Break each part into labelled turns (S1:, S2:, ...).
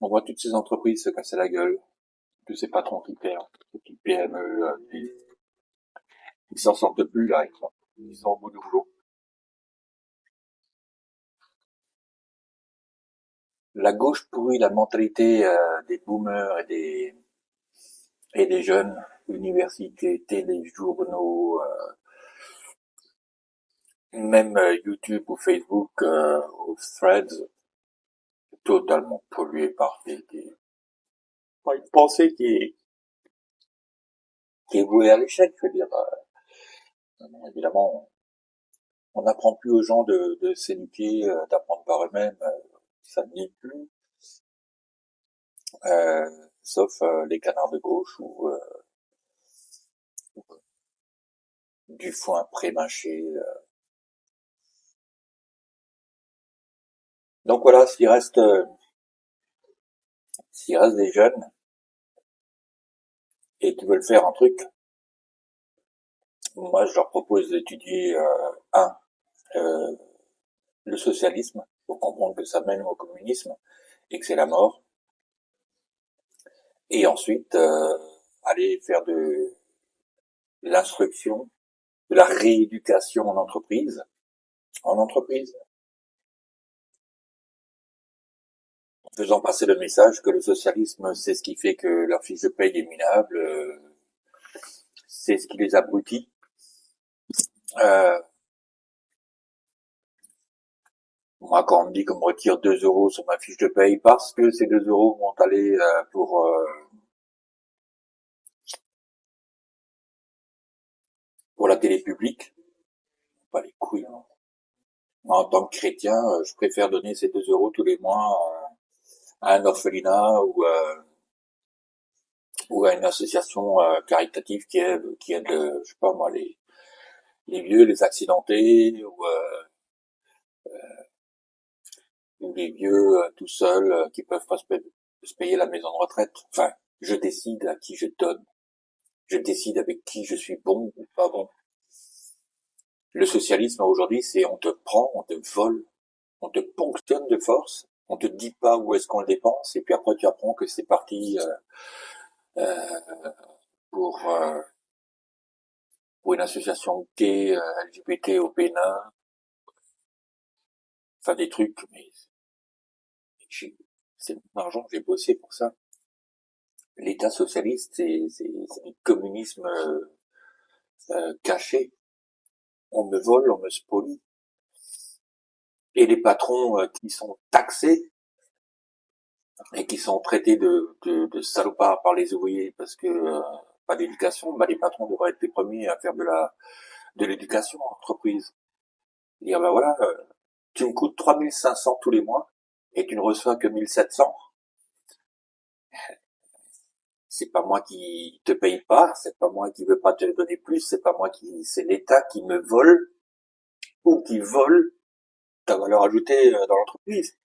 S1: On voit toutes ces entreprises se casser la gueule, tous ces patrons qui perdent, ces petites PME, ils s'en sortent plus là, ils sont au bout du boulot. La gauche pourrit la mentalité des boomers et des jeunes, universités, téléjournaux, même YouTube ou Facebook ou Threads, totalement pollué par par une pensée qui est vouée à l'échec. Je veux dire, évidemment, on n'apprend plus aux gens de s'éduquer, d'apprendre par eux-mêmes, ça ne dit plus, euh, sauf les canards de gauche ou du foin pré-mâché. Donc voilà, s'il reste des jeunes et qui veulent faire un truc, moi je leur propose d'étudier euh, le socialisme pour comprendre que ça mène au communisme et que c'est la mort, et ensuite aller faire de l'instruction, de la rééducation en entreprise, faisant passer le message que le socialisme, c'est ce qui fait que leur fiche de paye est minable, c'est ce qui les abrutit. Euh, Moi, quand on me dit qu'on me retire 2 euros sur ma fiche de paye parce que ces 2 euros vont aller pour la télé publique, pas les couilles, hein. Moi, en tant que chrétien, je préfère donner ces 2 euros tous les mois à un orphelinat ou à une association caritative qui aide, je sais pas moi, les vieux, les accidentés, ou les vieux tout seuls qui peuvent pas se payer la maison de retraite. Enfin, je décide à qui je donne. Je décide avec qui je suis bon ou pas bon. Le socialisme aujourd'hui, c'est on te prend, on te vole, on te ponctionne de force, on te dit pas où est-ce qu'on le dépense, et puis après tu apprends que c'est parti euh, pour euh, pour une association gay, LGBT au Bénin, enfin des trucs, mais c'est mon argent, j'ai bossé pour ça. L'État socialiste, c'est du communisme caché. On me vole, on me spolie. Et les patrons qui sont taxés et qui sont traités de salopards par les ouvriers parce que pas d'éducation, bah les patrons devraient être les premiers à faire de l'éducation en entreprise. Dire bah voilà, tu me coûtes 3500 tous les mois et tu ne reçois que 1700. C'est pas moi qui te paye pas, c'est pas moi qui veux pas te donner plus, c'est l'État qui me vole ou qui vole ta valeur ajoutée dans l'entreprise.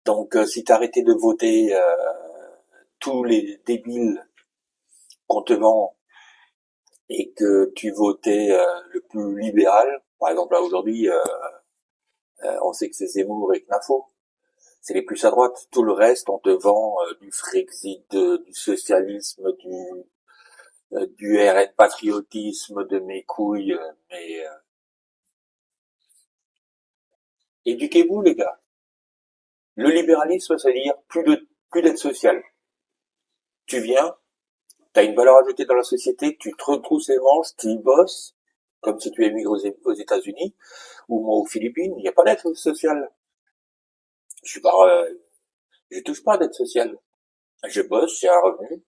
S1: Donc si t'arrêtais de voter tous les débiles qu'on te vend et que tu votais le plus libéral, par exemple là aujourd'hui, on sait que c'est Zemmour et Knafo, c'est les plus à droite. Tout le reste, on te vend du Frexit, du socialisme, du RN patriotisme, de mes couilles, mais éduquez-vous les gars. Le libéralisme, c'est-à-dire plus d'aide sociale. Tu viens, t'as une valeur ajoutée dans la société, tu te retrousses les manches, tu bosses, comme si tu émigres aux États-Unis ou moi aux Philippines, il n'y a pas d'aide sociale. Je suis pas, je touche pas d'aide sociale. Je bosse, j'ai un revenu,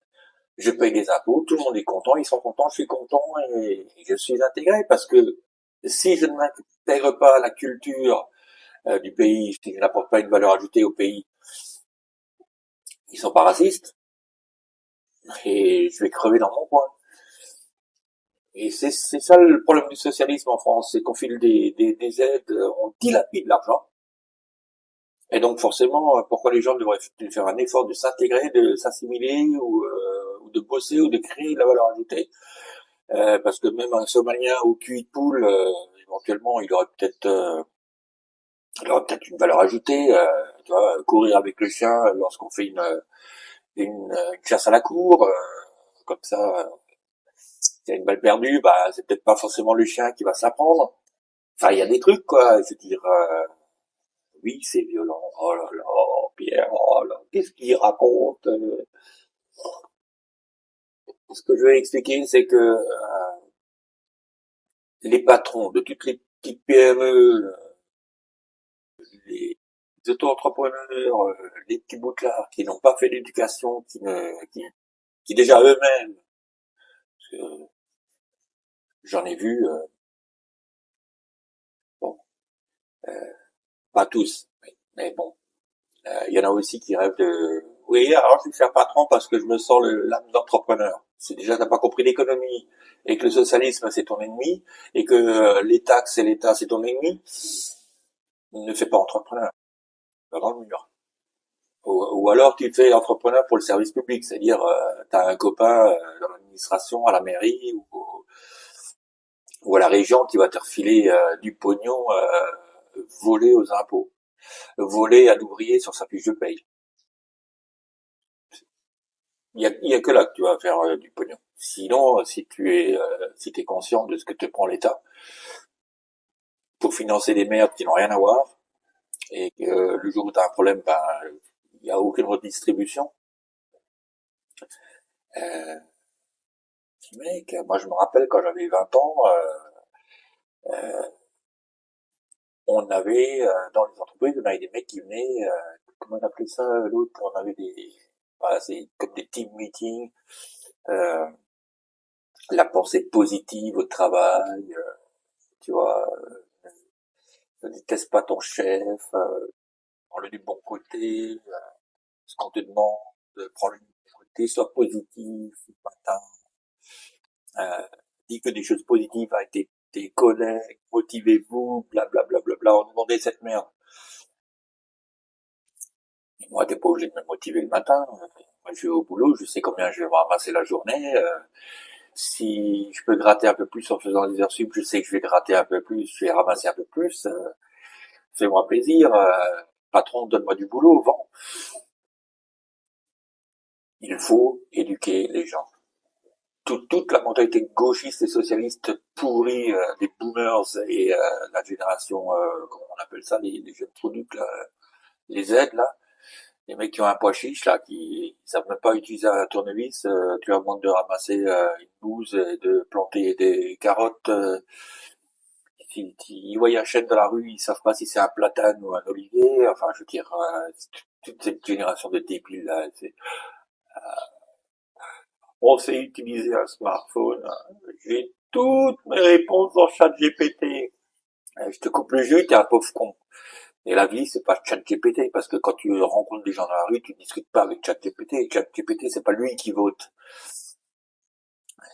S1: je paye des impôts, tout le monde est content, ils sont contents, je suis content et je suis intégré parce que si je ne m'intègre pas à la culture du pays, si je n'apporte pas une valeur ajoutée au pays, ils sont pas racistes et je vais crever dans mon coin. Et c'est ça le problème du socialisme en France, c'est qu'on file des aides, on dilapide l'argent. Et donc forcément, pourquoi les gens devraient faire un effort de s'intégrer, de s'assimiler ou de bosser ou de créer de la valeur ajoutée. Parce que même un Somalien au cul de poule, éventuellement, il aurait peut-être une valeur ajoutée. tu vois, courir avec le chien lorsqu'on fait une chasse à la cour, comme ça, s'il y a une balle perdue, bah c'est peut-être pas forcément le chien qui va se la prendre. Enfin, il y a des trucs, quoi. Je veux dire, oui, c'est violent. Oh là là, Pierre, oh là, qu'est-ce qu'il raconte? Ce que je vais expliquer, c'est que les patrons de toutes les petites PME, les auto-entrepreneurs, les petits bouclards qui n'ont pas fait d'éducation, qui déjà eux-mêmes, euh, j'en ai vu, bon, euh, pas tous, mais bon, il y en a aussi qui rêvent de, oui, alors je vais faire patron parce que je me sens l'âme d'entrepreneur. C'est déjà, t'as pas compris l'économie et que le socialisme c'est ton ennemi et que les taxes et l'État c'est ton ennemi. Ne fais pas entrepreneur, va dans le mur. Ou alors tu fais entrepreneur pour le service public, c'est-à-dire t'as un copain dans l'administration, à la mairie ou à la région qui va te refiler du pognon volé aux impôts, volé à l'ouvrier sur sa fiche de paye. Il y a que là que tu vas faire du pognon. Sinon, si t'es conscient de ce que te prend l'État pour financer des merdes qui n'ont rien à voir, et que le jour où t'as un problème, ben il y a aucune redistribution. Euh, Mec, moi je me rappelle quand j'avais 20 ans, on avait dans les entreprises, on avait des mecs qui venaient, comment on appelait ça l'autre, on avait voilà, c'est comme des team meetings, euh, la pensée positive au travail, tu vois, ne déteste pas ton chef, prends-le du bon côté, ce qu'on te demande, prends-le du bon côté, sois positif ce matin, dis que des choses positives avec tes collègues, motivez-vous, blablabla, bla, bla, bla, on demandait cette merde. Et moi, t'es pas obligé de me motiver le matin. Moi, je vais au boulot, je sais combien je vais ramasser la journée. Si je peux gratter un peu plus en faisant des heures sup, je sais que je vais gratter un peu plus, je vais ramasser un peu plus. Fais-moi plaisir. Patron, donne-moi du boulot, vends. Il faut éduquer les gens. Toute la mentalité gauchiste et socialiste pourrie des boomers et la génération, comment on appelle ça, les jeunes produits, là, les Z, là, les mecs qui ont un pois chiche, là, qui savent même pas utiliser un tournevis, tu leur demandes de ramasser une bouse et de planter des carottes. Si ils voient un chêne dans la rue, ils savent pas si c'est un platane ou un olivier. Enfin, je veux dire, toute cette génération de débiles, là, on sait utiliser un smartphone. J'ai toutes mes réponses dans ChatGPT. Je te coupe le jus, t'es un pauvre con. Et la vie, c'est pas ChatGPT, parce que quand tu rencontres des gens dans la rue, tu discutes pas avec ChatGPT. ChatGPT, c'est pas lui qui vote.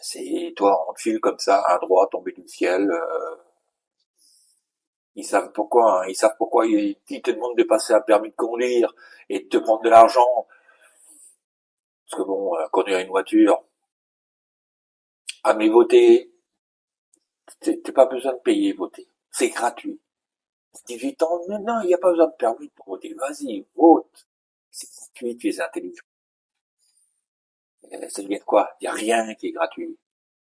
S1: C'est toi, on te file comme ça, un droit tombé du ciel. Ils savent pourquoi, hein. Ils savent pourquoi ils te demandent de passer un permis de conduire et de te prendre de l'argent. Parce que bon, conduire une voiture, à mais voter, t'as pas besoin de payer voter. C'est gratuit. 18 ans, non, non, il n'y a pas besoin de permis pour voter. Vas-y, vote. C'est gratuit, tu es intelligent. Ça veut dire quoi? Il n'y a rien qui est gratuit.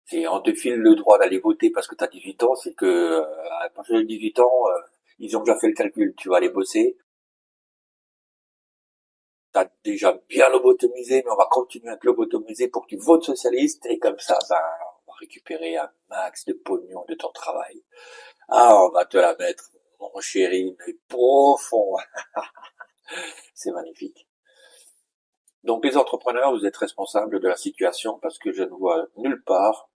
S1: C'est, on te file le droit d'aller voter parce que tu as 18 ans, c'est que à partir de 18 ans, ils ont déjà fait le calcul. Tu vas aller bosser, tu as déjà bien lobotomisé, mais on va continuer à te lobotomiser pour que tu votes socialiste, et comme ça, ben, on va récupérer un max de pognon de ton travail. Ah, on va te la mettre, mon chéri, mais profond. C'est magnifique. Donc les entrepreneurs, vous êtes responsables de la situation parce que je ne vois nulle part,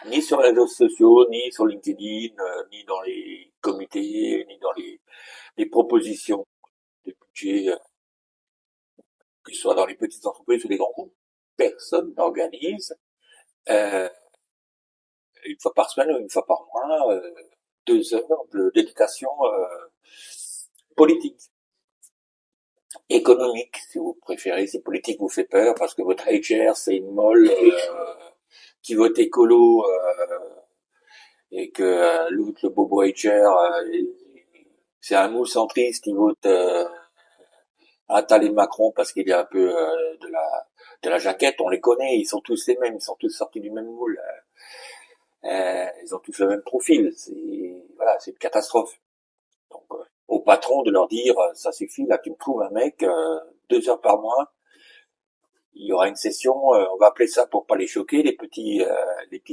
S1: ni sur les réseaux sociaux, ni sur LinkedIn, ni dans les comités, ni dans les propositions de budget, que ce soit dans les petites entreprises ou les grands groupes. Personne n'organise euh, une fois par semaine ou une fois par mois 2 heures de d'éducation politique, économique, si vous préférez. Si politique vous fait peur parce que votre HR c'est une molle qui vote écolo et que l'autre, le bobo HR, c'est un mou centriste qui vote Ah, t'as les Macron parce qu'il est un peu de la jaquette, on les connaît, ils sont tous les mêmes, ils sont tous sortis du même moule. Ils ont tous le même profil. C'est voilà, c'est une catastrophe. Donc, au patron de leur dire, ça suffit, là, tu me trouves un mec, 2 heures par mois, il y aura une session, on va appeler ça pour pas les choquer, les petits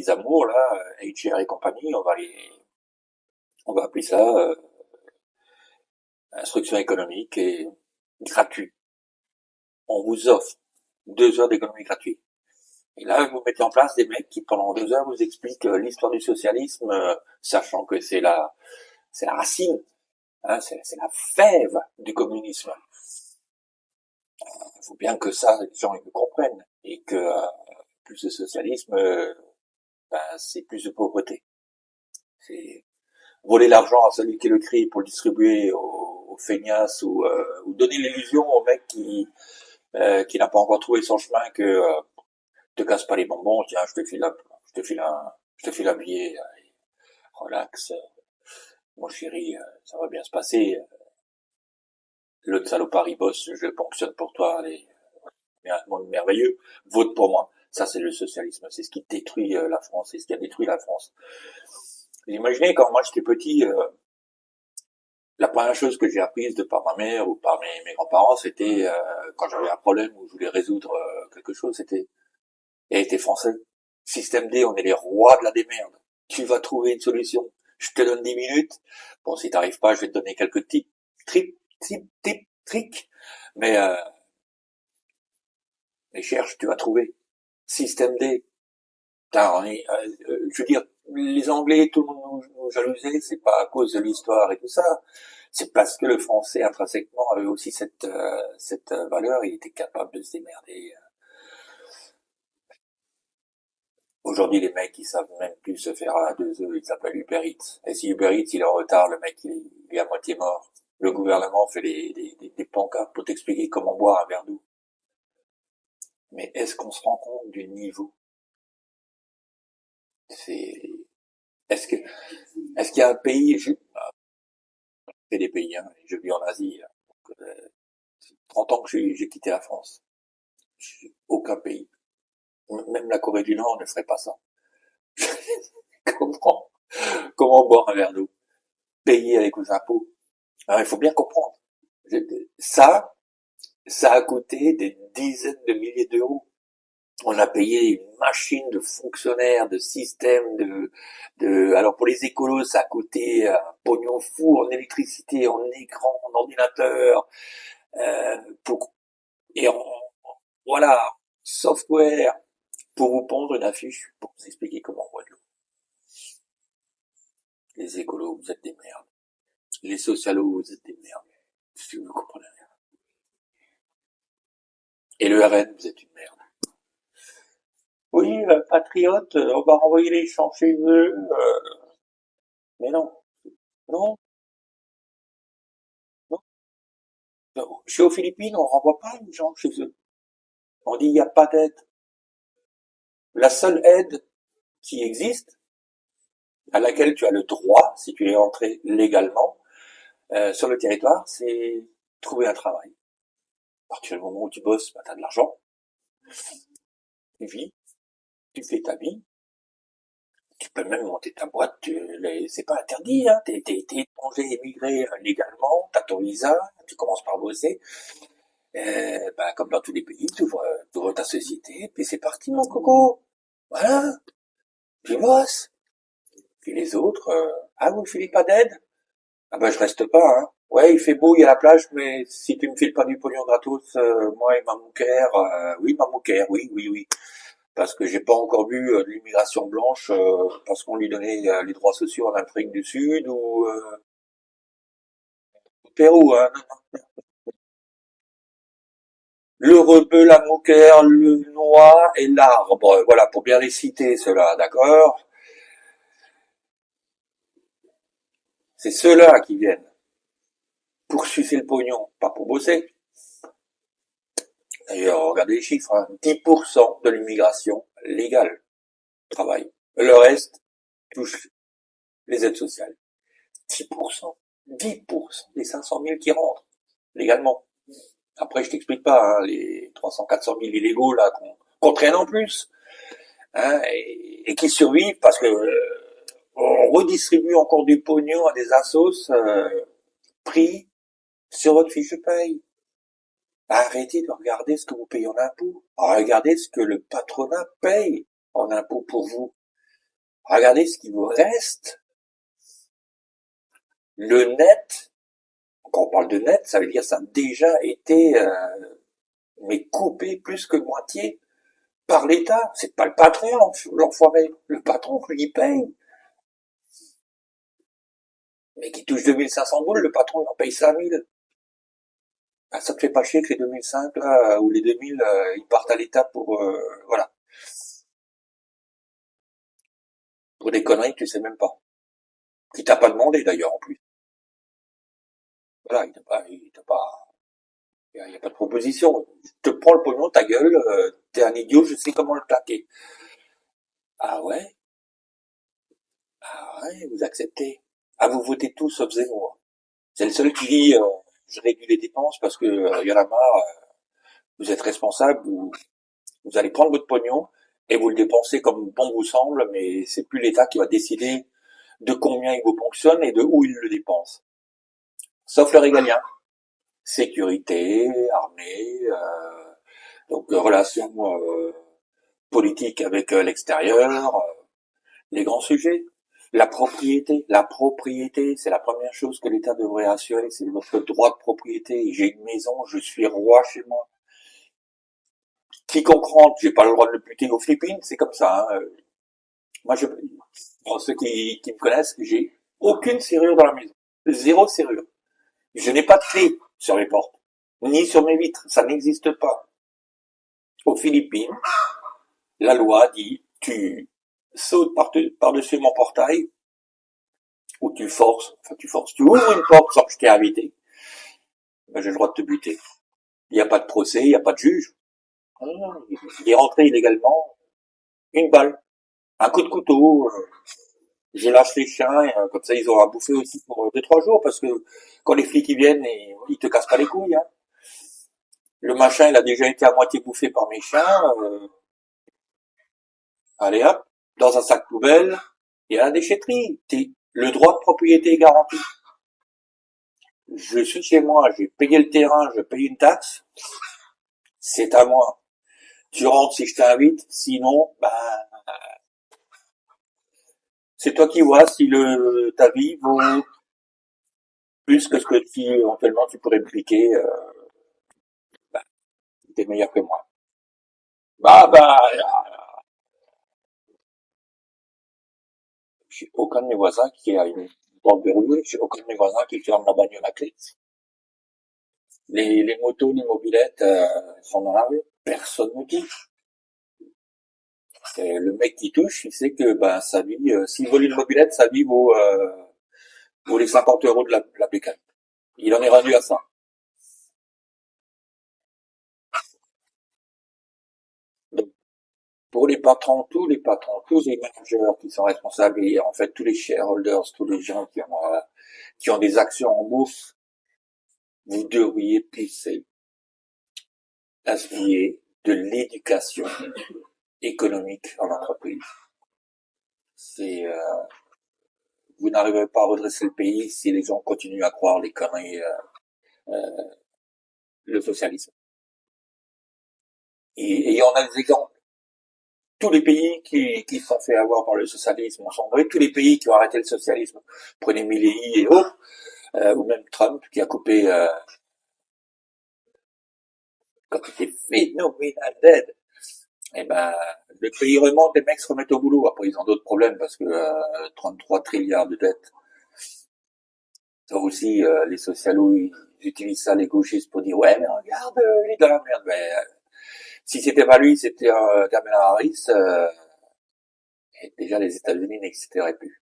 S1: amours là, HR et compagnie, on va appeler ça instruction économique et gratuit. On vous offre 2 heures d'économie gratuite. Et là, vous mettez en place des mecs qui, pendant 2 heures, vous expliquent l'histoire du socialisme, sachant que c'est la racine, hein, c'est la fève du communisme. Il faut bien que ça, les gens ils le comprennent, et que plus de socialisme, ben, c'est plus de pauvreté. C'est voler l'argent à celui qui le crie pour le distribuer aux feignasses ou donner l'illusion au mec qui n'a pas encore trouvé son chemin que te casse pas les bonbons, tiens, je te file un billet, relax, mon chéri, ça va bien se passer. L'autre salopard il bosse, je ponctionne pour toi, allez, un monde merveilleux, vote pour moi. Ça, c'est le socialisme, c'est ce qui détruit la France, c'est ce qui a détruit la France. Vous imaginez, quand moi j'étais petit, la première chose que j'ai apprise de par ma mère ou par mes grands-parents, c'était quand j'avais un problème ou je voulais résoudre quelque chose, c'était et t'es français. Système D, on est les rois de la démerde. Tu vas trouver une solution. Je te donne 10 minutes. Bon, si t'arrives pas, je vais te donner quelques tips, tricks. Mais, cherche, tu vas trouver. Système D. Putain, je veux dire, les Anglais, tout le monde nous jalousait, c'est pas à cause de l'histoire et tout ça. C'est parce que le français, intrinsèquement, avait aussi cette valeur, il était capable de se démerder. Aujourd'hui, les mecs, ils savent même plus se faire à 2 œufs, ils s'appellent Uber Eats. Et si Uber Eats, il est en retard, le mec, il est à moitié mort. Le gouvernement fait des pancartes pour t'expliquer comment boire un verre d'eau. Mais est-ce qu'on se rend compte du niveau? C'est, est-ce que, est-ce qu'il y a un pays, je fais des pays, hein, je vis en Asie, hein, donc, 30 ans que j'ai quitté la France. Aucun pays. Même la Corée du Nord ne ferait pas ça. comment, comment boire un verre d'eau? Payer avec vos impôts. Alors, il faut bien comprendre. Ça, ça a coûté des dizaines de milliers d'euros. On a payé une machine de fonctionnaires, de systèmes, alors pour les écolos, ça a coûté un pognon fou en électricité, en écran, en ordinateur, pour, et voilà, software, pour vous pondre une affiche, pour vous expliquer comment on boit de l'eau. Les écolos, vous êtes des merdes. Les socialos, vous êtes des merdes. Si vous comprenez rien. Et le RN, vous êtes une merde. Oui, patriote, on va renvoyer les champs chez eux. Mais non, non, non. Chez aux Philippines, on renvoie pas les gens chez eux. On dit il n'y a pas d'aide. La seule aide qui existe, à laquelle tu as le droit, si tu es entré légalement sur le territoire, c'est trouver un travail. À partir du moment où tu bosses, bah, tu as de l'argent, tu vis, tu fais ta vie, tu peux même monter ta boîte, c'est pas interdit, hein. T'es étranger, émigré légalement, t'as ton visa, tu commences par bosser, bah, comme dans tous les pays, tu ouvres ta société, puis c'est parti mon coco. Voilà, tu bosses. Puis les autres, ah vous ne filez pas d'aide? Ah bah je reste pas, hein. Ouais, il fait beau, il y a la plage, mais si tu me files pas du pognon gratos, moi et ma mouquère, oui ma mouquère, oui, oui, oui. Parce que j'ai pas encore vu de l'immigration blanche parce qu'on lui donnait les droits sociaux en Afrique du Sud ou au Pérou, hein. Le rebeu, la mouquère, le noix et l'arbre. Voilà, pour bien les citer, ceux-là, d'accord? C'est ceux-là qui viennent pour sucer le pognon, pas pour bosser. D'ailleurs, regardez les chiffres, hein. 10% de l'immigration légale travaille. Le reste touche les aides sociales. 10%. 10% des 500 000 qui rentrent légalement. Après, je t'explique pas, hein, les 300, 400 000 illégaux là qu'on traîne en plus, hein, et qui survivent parce que on redistribue encore du pognon à des assos pris sur votre fiche de paye. Arrêtez de regarder ce que vous payez en impôts. Regardez ce que le patronat paye en impôts pour vous. Regardez ce qui vous reste. Le net, quand on parle de net, ça veut dire que ça a déjà été mais coupé plus que moitié par l'État. C'est pas le patron, l'enfoiré. Le patron, lui, il paye. Mais qui touche 2500 boules, le patron, il en paye 5000. Ah, ça te fait pas chier que les 2005, là, ou les 2000, ils partent à l'État pour, voilà. Pour des conneries que tu sais même pas. Qui t'a pas demandé, d'ailleurs, en plus. Voilà, y a pas de proposition. Je te prends le pognon, ta gueule, t'es un idiot, je sais comment le plaquer. Ah ouais? Ah ouais, vous acceptez. Ah, vous votez tous sauf Zemmour. C'est le seul qui dit, je réduis les dépenses parce que, y en a marre, vous êtes responsable, vous allez prendre votre pognon et vous le dépensez comme bon vous semble, mais c'est plus l'État qui va décider de combien il vous ponctionne et de où il le dépense. Sauf le régalien. Sécurité, armée, donc relations politiques avec l'extérieur, les grands sujets. La propriété, c'est la première chose que l'État devrait assurer, c'est votre droit de propriété. J'ai une maison, je suis roi chez moi. Quiconque rentre, j'ai pas le droit de le buter aux Philippines, c'est comme ça. Hein. Moi, pour ceux qui me connaissent, j'ai aucune serrure dans la maison. Zéro serrure. Je n'ai pas de clé sur les portes, ni sur mes vitres. Ça n'existe pas. Aux Philippines, la loi dit, tu sautes par-dessus mon portail, ou tu ouvres une porte sans que je t'ai invité, ben, j'ai le droit de te buter. Il n'y a pas de procès, il n'y a pas de juge. Il est rentré illégalement, une balle, un coup de couteau, je lâche les chiens, et, comme ça ils auront à bouffer aussi pour 2, 3 jours, parce que quand les flics ils viennent, ils te cassent pas les couilles. Hein. Le machin, il a déjà été à moitié bouffé par mes chiens, allez hop, dans un sac poubelle, et à la déchetterie. Le droit de propriété est garanti. Je suis chez moi, j'ai payé le terrain, je paye une taxe, c'est à moi. Tu rentres si je t'invite, sinon, bah, c'est toi qui vois si ta vie vaut plus que ce que éventuellement tu pourrais me piquer, bah, t'es meilleur que moi. Bah, j'ai aucun de mes voisins qui a une porte verrouillée, j'ai aucun de mes voisins qui ferme la bagnole à clé. Les motos, les mobylettes, sont dans la rue, personne ne dit. Et le mec qui touche, il sait que ben sa vie, s'il vole une mobilette, sa vie vaut les 50 euros de la bécane. Il en est rendu à ça. Donc, pour les patrons, tous les managers qui sont responsables, et en fait tous les shareholders, tous les gens qui ont des actions en bourse, vous devriez pousser à ce qu'il y ait de l'éducation économique en entreprise. C'est, vous n'arriverez pas à redresser le pays si les gens continuent à croire les conneries, le socialisme. Et il y en a des exemples. Tous les pays qui se sont fait avoir par le socialisme ont sombré, tous les pays qui ont arrêté le socialisme, prenez Milley et autres, ou même Trump qui a coupé, quand il était phénoménal d'aide, et ben le pays remonte, les mecs se remettent au boulot. Après ils ont d'autres problèmes parce que 33 trilliards de dettes. Ça aussi, les socialos ils utilisent ça, les gauchistes, pour dire ouais mais regarde, il est dans la merde. Mais, si c'était pas lui, c'était Kamala Harris, et déjà les États-Unis n'existeraient plus.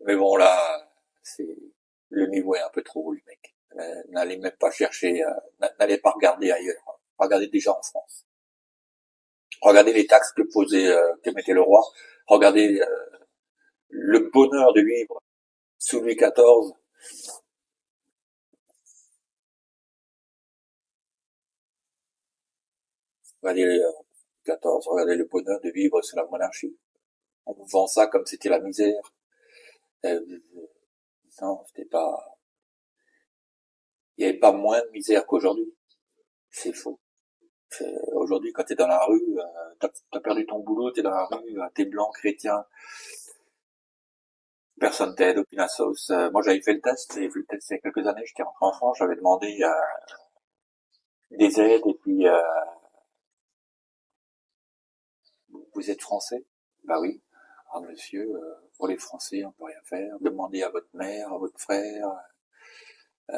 S1: Mais bon, là, c'est le niveau est un peu trop haut, le mec. N'allez même pas chercher, n'allez pas regarder ailleurs. Regardez déjà en France. Regardez les taxes que mettait le roi. Regardez le bonheur de vivre sous Louis XIV. Regardez, 14, regardez le bonheur de vivre sous la monarchie. On vous vend ça comme c'était la misère. Euh, non, c'était pas, il n'y avait pas moins de misère qu'aujourd'hui. C'est faux. Aujourd'hui, quand t'es dans la rue, t'as perdu ton boulot, t'es dans la rue, t'es blanc, chrétien, personne t'aide, aucune assos. Moi, j'avais fait le test, il y a quelques années, j'étais rentré en France, j'avais demandé des aides, et puis, vous êtes français? Bah oui. Ah monsieur, pour les Français, on peut rien faire. Demandez à votre mère, à votre frère. Il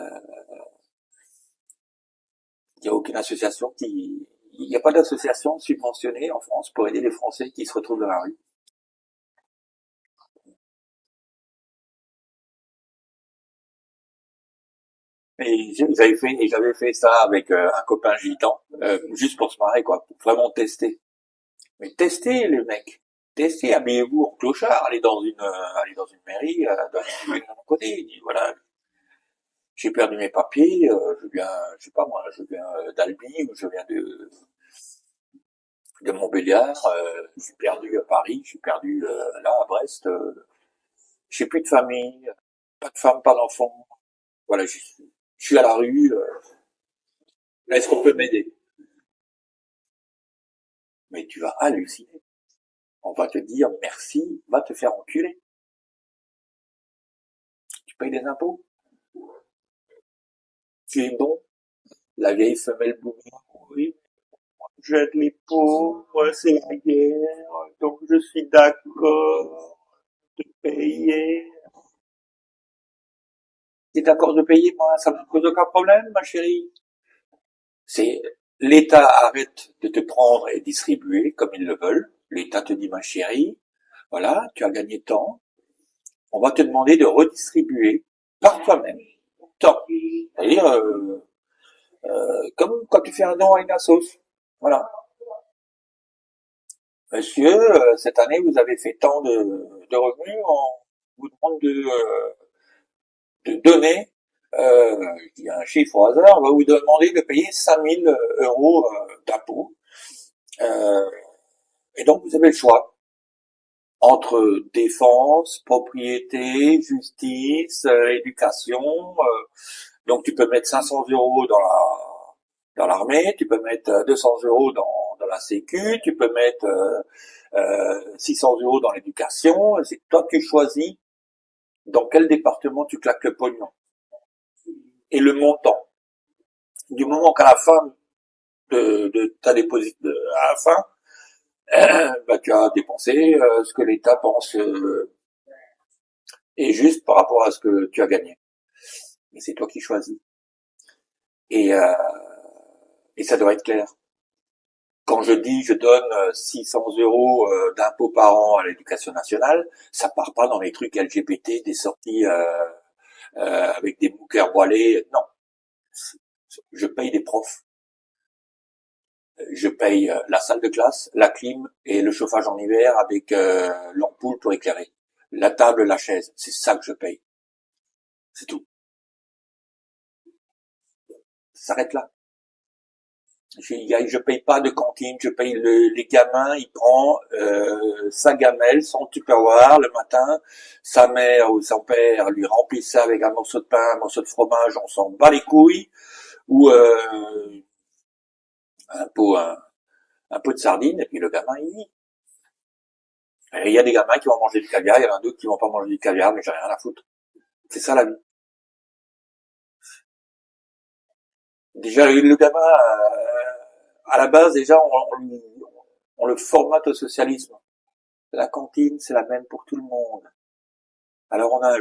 S1: n'y a aucune association il n'y a pas d'association subventionnée en France pour aider les Français qui se retrouvent dans la rue. J'avais fait ça avec un copain gitan, juste pour se marrer, quoi, pour vraiment tester. Mais testez, les mecs. Testez, habillez-vous en clochard, allez dans une mairie, dans un côté. Dites, voilà, j'ai perdu mes papiers, je viens, je sais pas moi, je viens d'Albi ou je viens de Montbéliard, je suis perdu à Paris, je suis perdu là à Brest, j'ai plus de famille, pas de femme, pas d'enfant. Voilà, je suis à la rue, est-ce qu'on peut m'aider? Mais tu vas halluciner. On va te dire merci, va te faire enculer. Tu payes des impôts, tu es bon. La vieille femelle boomer, oui, j'aide les pauvres, c'est la guerre, donc je suis d'accord de payer. T'es d'accord de payer, moi, ça me pose aucun problème, ma chérie. C'est l'État arrête de te prendre et distribuer comme ils le veulent. L'État te dit, ma chérie, voilà, tu as gagné tant. On va te demander de redistribuer par toi-même tant. C'est-à-dire, comme quand tu fais un don à une assoce. Voilà. Monsieur, cette année, vous avez fait tant de revenus, on vous demande de donner, je dis un chiffre au hasard, on va vous demander de payer 5000 euros d'impôts. Euh, et donc, vous avez le choix entre défense, propriété, justice, éducation. Donc, tu peux mettre 500 euros dans l'armée, tu peux mettre 200 euros dans la sécu, tu peux mettre 600 euros dans l'éducation. C'est toi qui choisis dans quel département tu claques le pognon et le montant. Du moment qu'à la fin de ta déposit, à la fin, bah, tu as dépensé ce que l'État pense est juste par rapport à ce que tu as gagné. Mais c'est toi qui choisis. Et, euh, et ça doit être clair. Quand je dis je donne 600 euros d'impôts par an à l'éducation nationale, ça part pas dans les trucs LGBT, des sorties avec des bouquins voilés. Non, je paye des profs, je paye la salle de classe, la clim et le chauffage en hiver avec l'ampoule pour éclairer. La table, la chaise, c'est ça que je paye. C'est tout. Ça s'arrête là. Je paye pas de cantine, je paye les gamins, il prend sa gamelle, son tupperware le matin, sa mère ou son père lui remplit ça avec un morceau de pain, un morceau de fromage, on s'en bat les couilles, ou un pot, un pot de sardines, et puis le gamin il vit. Et il y a des gamins qui vont manger du caviar, il y en a d'autres qui vont pas manger du caviar, mais j'ai rien à foutre. C'est ça la vie. Déjà le gamin, à la base déjà on le formate au socialisme. La cantine, c'est la même pour tout le monde. Alors on a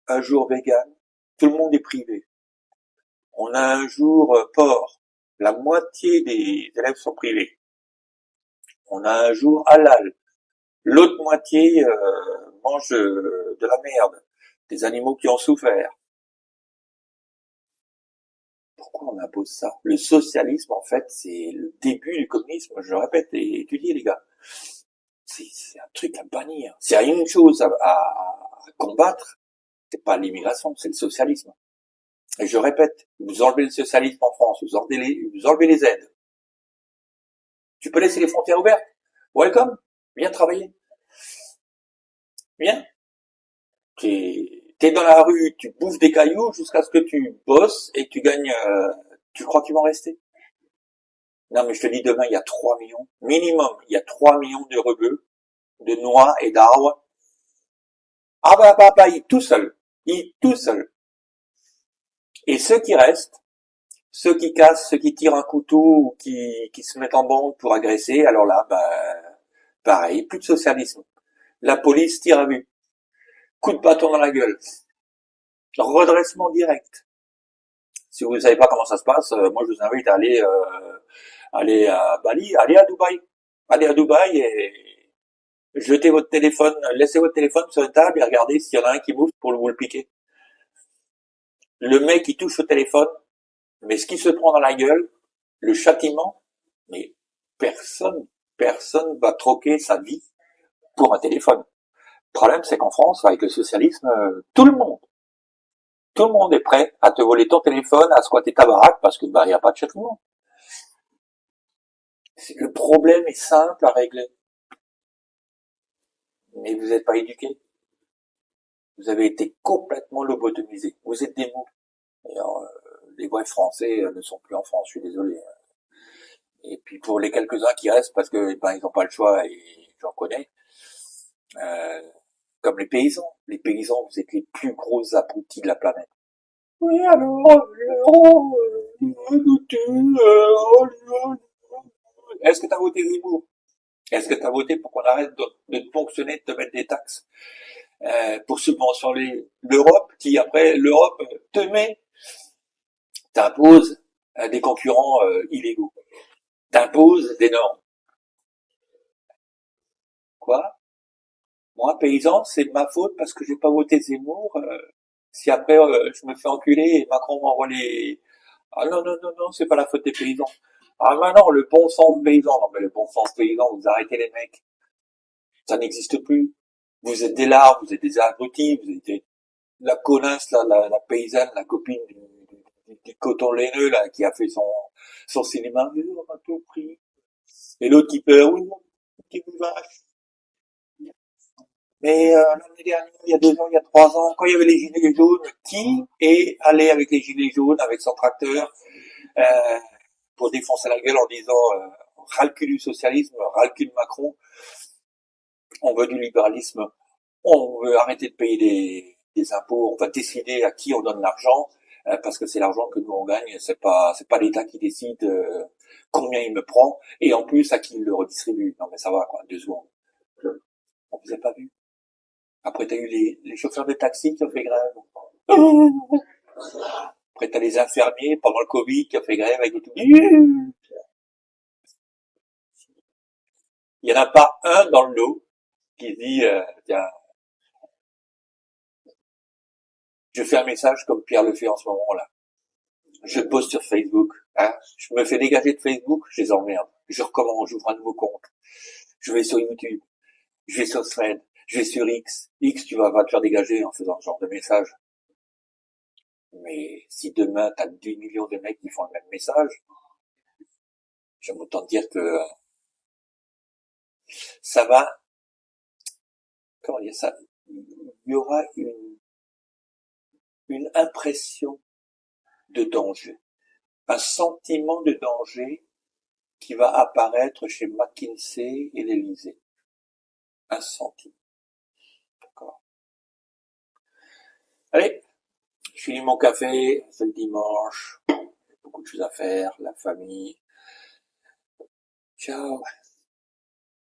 S1: un jour vegan, tout le monde est privé. On a un jour porc, la moitié des élèves sont privés. On a un jour halal, l'autre moitié mange de la merde, des animaux qui ont souffert. Pourquoi on impose ça? Le socialisme, en fait, c'est le début du communisme. Je le répète, et étudiez les gars. C'est un truc à bannir. S'il y a une chose à combattre, c'est pas l'immigration, c'est le socialisme. Et je répète, vous enlevez le socialisme en France, vous enlevez les aides. Tu peux laisser les frontières ouvertes. Welcome, viens travailler, viens. T'es dans la rue, tu bouffes des cailloux jusqu'à ce que tu bosses et que tu gagnes. Tu crois qu'ils vont rester? Non, mais je te dis, demain, il y a 3 millions. Minimum, il y a 3 millions de rebeux, de noix et d'arbres. Ah bah, il est tout seul. Il est tout seul. Et ceux qui restent, ceux qui cassent, ceux qui tirent un couteau ou qui se mettent en bande pour agresser, alors là, bah, pareil, plus de socialisme. La police tire à vue. Coup de bâton dans la gueule. Redressement direct. Si vous ne savez pas comment ça se passe, moi je vous invite à aller à Bali, aller à Dubaï. Allez à Dubaï et jetez votre téléphone, laissez votre téléphone sur une table et regardez s'il y en a un qui bouge pour vous le piquer. Le mec qui touche au téléphone, mais ce qui se prend dans la gueule, le châtiment, mais personne va troquer sa vie pour un téléphone. Le problème, c'est qu'en France, avec le socialisme, tout le monde est prêt à te voler ton téléphone, à squatter ta baraque, parce que, bah, y a pas de châtiment. Le problème est simple à régler. Mais vous n'êtes pas éduqué. Vous avez été complètement lobotomisé. Vous êtes des mots. D'ailleurs, les vrais Français ne sont plus en France, je suis désolé. Et puis pour les quelques-uns qui restent, parce que ben, ils n'ont pas le choix, et j'en connais, euh, comme les paysans. Les paysans, vous êtes les plus gros abrutis de la planète. Oui, alors, est-ce que tu as voté Zemmour? Est-ce que tu as voté pour qu'on arrête de te ponctionner, de te mettre des taxes pour subventionner l'Europe, qui après l'Europe te met, t'impose des concurrents illégaux, t'impose des normes. Quoi? Moi, paysan, c'est ma faute parce que j'ai pas voté Zemmour. Si après je me fais enculer et Macron m'envoie les... Ah non, non, non, non, c'est pas la faute des paysans. Ah maintenant, le bon sens paysan. Non, mais le bon sens paysan, vous arrêtez les mecs. Ça n'existe plus. Vous êtes des larves, vous êtes des abrutis, vous êtes la connasse, là, la paysanne, la copine du coton laineux, là, qui a fait son cinéma. Mais on a tout pris. Et l'autre qui peur, oui, qui vous vache. Mais l'année dernière, il y a 2 ans, il y a 3 ans, quand il y avait les gilets jaunes, qui est allé avec les gilets jaunes, avec son tracteur, euh, pour défoncer la gueule en disant ras le cul du socialisme, ras le cul de Macron, on veut du libéralisme, on veut arrêter de payer des impôts, on va décider à qui on donne l'argent, parce que c'est l'argent que nous on gagne, c'est pas l'État qui décide combien il me prend, et en plus à qui il le redistribue. Non mais ça va quoi, 2 secondes. On vous a pas vu. Après, t'as eu les chauffeurs de taxi qui ont fait grève. Après, t'as les infirmiers pendant le Covid qui ont fait grève avec des tout. Il y en a pas un dans le lot qui dit, tiens, je fais un message comme Pierre le fait en ce moment-là. Je poste sur Facebook. Hein, je me fais dégager de Facebook, je les emmerde. Je recommence, j'ouvre un nouveau compte. Je vais sur YouTube. Je vais sur Thread. Je vais sur X. X, tu vas te faire dégager en faisant ce genre de message. Mais si demain, t'as 10 millions de mecs qui font le même message, j'aime autant dire que ça va, comment dire ça, il y aura une impression de danger, un sentiment de danger qui va apparaître chez McKinsey et l'Élysée. Un sentiment. D'accord. Allez, je finis mon café, c'est le dimanche, beaucoup de choses à faire, la famille. Ciao.